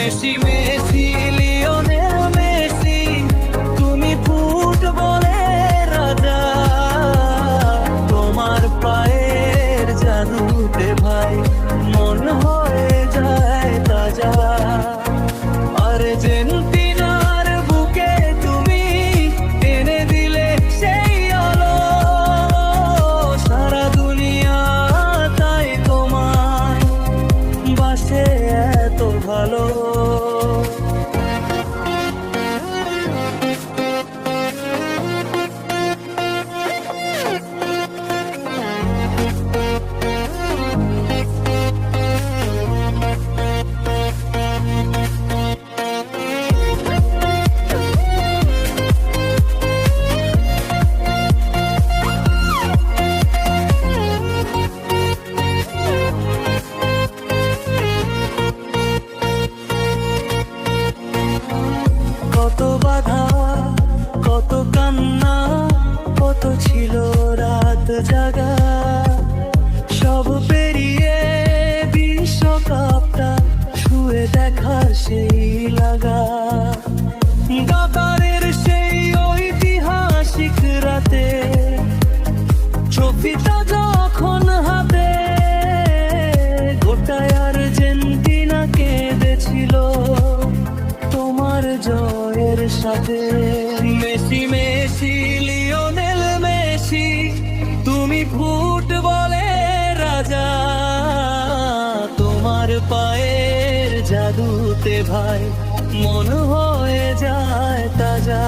Messi Messi Lionel Messi, তুমি ফুটবলের রাজা। তোমার পায়ের জাদুতে ভাই মন হয়ে যায় তাজা। আর্জেন্টিনার বুকে তুমি এনে দিলে সেই আলো, সারা দুনিয়া তাই তোমায় বাসে এত ভালো। কত বাধা, কত কান্না, কত ছিল রাত জাগা, সব পেরিয়ে বিশ্বকাপটা ছুঁয়ে দেখার সেই লাগা। কাতারের সেই ঐতিহাসিক রাতে ট্রফিটা যখন হাতে, গোটায় আর্জেন্টিনা কেঁদেছিল তোমার জয়ের সাথে। মেসি মেসি লিওনেল মেসি, তুমি ফুটবলের রাজা। তোমার পায়ের জাদুতে ভাই মন হয়ে যায় তাজা।